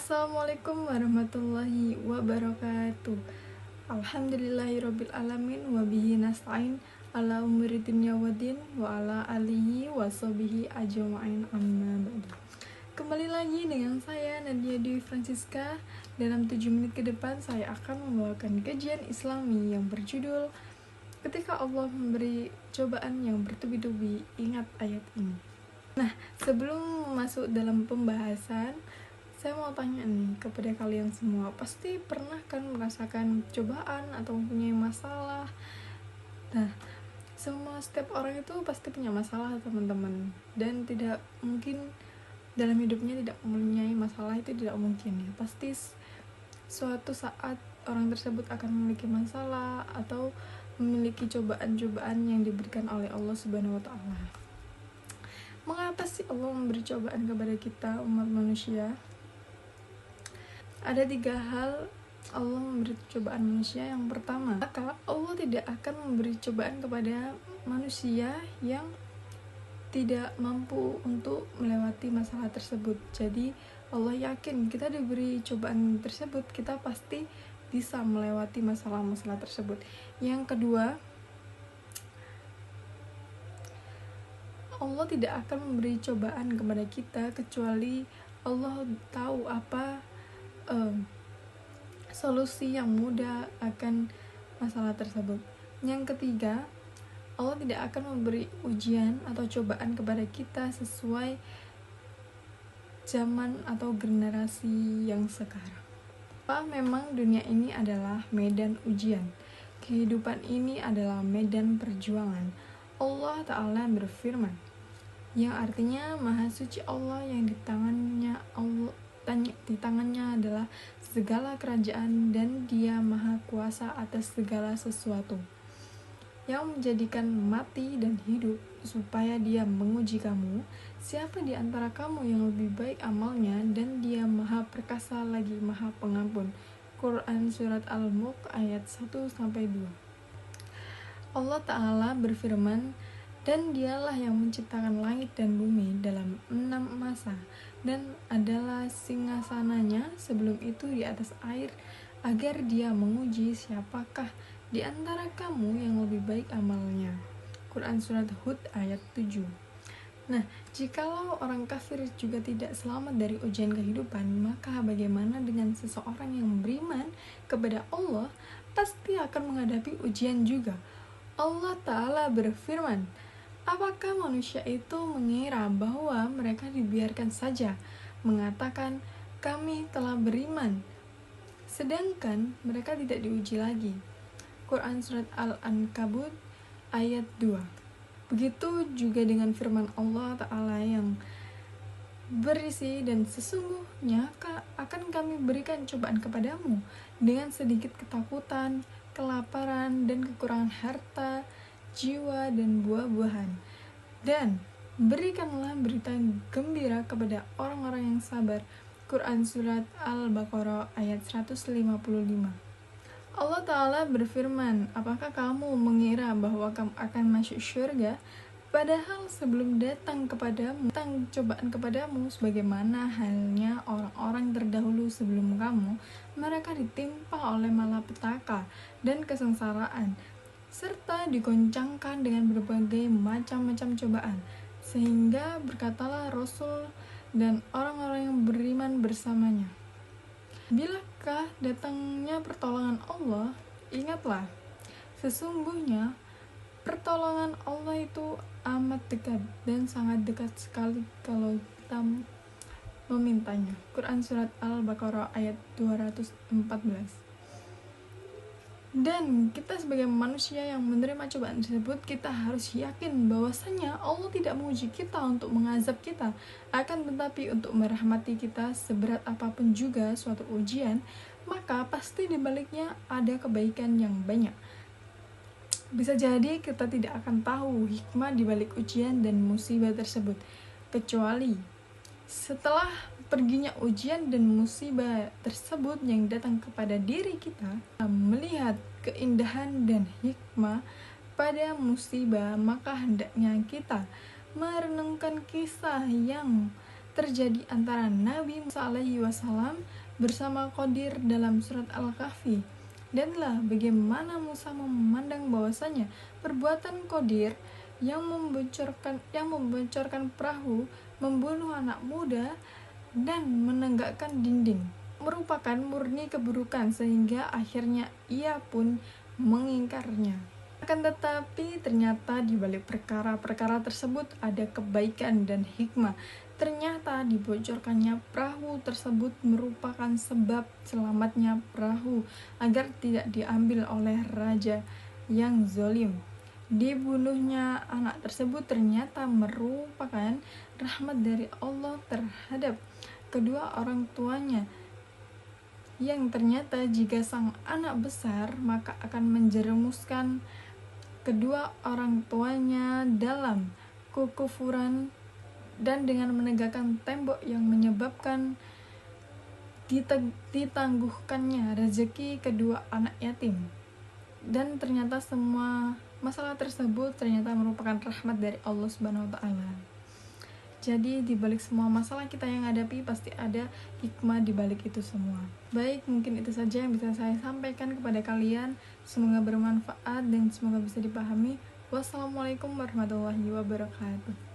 Assalamualaikum warahmatullahi wabarakatuh. Alhamdulillahirabbil alamin wa bihi nasta'in ala umuri dunya waddin wa ala alihi wa sahbihi ajma'in amma ba'du. Kembali lagi dengan saya Nadia Dewi Francisca. Dalam 7 menit ke depan saya akan membawakan kajian Islami yang berjudul Ketika Allah memberi cobaan yang bertubi-tubi, ingat ayat ini. Nah, sebelum masuk dalam pembahasan, saya mau tanya nih kepada kalian semua, pasti pernah kan merasakan cobaan atau mempunyai masalah. Nah, setiap orang itu pasti punya masalah, teman-teman, dan tidak mungkin dalam hidupnya tidak mempunyai masalah, itu tidak mungkin ya. Pasti suatu saat orang tersebut akan memiliki masalah atau memiliki cobaan-cobaan yang diberikan oleh Allah Subhanahu wa Ta'ala. Mengapa sih Allah memberi cobaan kepada kita, umat manusia? Ada 3 hal Allah memberi cobaan manusia. Yang pertama, maka Allah tidak akan memberi cobaan kepada manusia yang tidak mampu untuk melewati masalah tersebut. Jadi Allah yakin kita diberi cobaan tersebut, kita pasti bisa melewati masalah-masalah tersebut. Yang kedua, Allah tidak akan memberi cobaan kepada kita kecuali Allah tahu apa solusi yang mudah akan masalah tersebut. Yang ketiga, Allah tidak akan memberi ujian atau cobaan kepada kita sesuai zaman atau generasi yang sekarang. Memang dunia ini adalah medan ujian. Kehidupan ini adalah medan perjuangan. Allah Ta'ala berfirman, yang artinya Maha Suci Allah, yang di tangannya adalah segala kerajaan, dan Dia Maha Kuasa atas segala sesuatu, yang menjadikan mati dan hidup supaya Dia menguji kamu, siapa di antara kamu yang lebih baik amalnya, dan Dia Maha Perkasa lagi Maha Pengampun. Quran Surat Al-Mulk ayat 1-2. Allah Ta'ala berfirman, dan Dialah yang menciptakan langit dan bumi dalam 6 masa, dan adalah singgasananya sebelum itu di atas air, agar Dia menguji siapakah di antara kamu yang lebih baik amalnya. Quran Surat Hud ayat 7. Nah, jikalau orang kafir juga tidak selamat dari ujian kehidupan, maka bagaimana dengan seseorang yang beriman kepada Allah, pasti akan menghadapi ujian juga. Allah Ta'ala berfirman, apakah manusia itu mengira bahwa mereka dibiarkan saja, mengatakan kami telah beriman, sedangkan mereka tidak diuji lagi. Quran Surat Al-Ankabut ayat 2. Begitu juga dengan firman Allah Ta'ala yang berisi, dan sesungguhnya akan kami berikan cobaan kepadamu dengan sedikit ketakutan, kelaparan, dan kekurangan harta, jiwa, dan buah-buahan. Dan berikanlah berita gembira kepada orang-orang yang sabar. Quran Surat Al-Baqarah ayat 155. Allah Ta'ala berfirman, apakah kamu mengira bahwa kamu akan masuk syurga, padahal sebelum datang cobaan kepadamu, sebagaimana halnya orang-orang terdahulu sebelum kamu, mereka ditimpa oleh malapetaka dan kesengsaraan, serta digoncangkan dengan berbagai macam-macam cobaan, sehingga berkatalah Rasul dan orang-orang yang beriman bersamanya, bilakah datangnya pertolongan Allah, ingatlah, sesungguhnya pertolongan Allah itu amat dekat dan sangat dekat sekali kalau kita memintanya. Quran Surat Al-Baqarah ayat 214. Dan kita sebagai manusia yang menerima cobaan tersebut, kita harus yakin bahwasanya Allah tidak menguji kita untuk mengazab kita, akan tetapi untuk merahmati kita. Seberat apapun juga suatu ujian, maka pasti di baliknya ada kebaikan yang banyak. Bisa jadi kita tidak akan tahu hikmah di balik ujian dan musibah tersebut, kecuali setelah perginya ujian dan musibah tersebut yang datang kepada diri kita, melihat keindahan dan hikmah pada musibah, maka hendaknya kita merenungkan kisah yang terjadi antara Nabi Musa alaihi wasallam bersama Qadir dalam surat Al-Kahfi. Danlah bagaimana Musa memandang bahwasanya perbuatan Qadir yang membocorkan perahu, membunuh anak muda, dan menegakkan dinding merupakan murni keburukan, sehingga akhirnya ia pun mengingkarnya. Akan tetapi ternyata di balik perkara-perkara tersebut ada kebaikan dan hikmah. Ternyata dibocorkannya perahu tersebut merupakan sebab selamatnya perahu agar tidak diambil oleh raja yang zalim. Dibunuhnya anak tersebut ternyata merupakan rahmat dari Allah terhadap kedua orang tuanya, yang ternyata jika sang anak besar maka akan menjerumuskan kedua orang tuanya dalam kekufuran dan dengan menegakkan tembok yang menyebabkan ditangguhkannya rezeki kedua anak yatim. Dan ternyata semua masalah tersebut ternyata merupakan rahmat dari Allah Subhanahu wa taala. Jadi di balik semua masalah kita yang hadapi pasti ada hikmah di balik itu semua. Baik, mungkin itu saja yang bisa saya sampaikan kepada kalian. Semoga bermanfaat dan semoga bisa dipahami. Wassalamualaikum warahmatullahi wabarakatuh.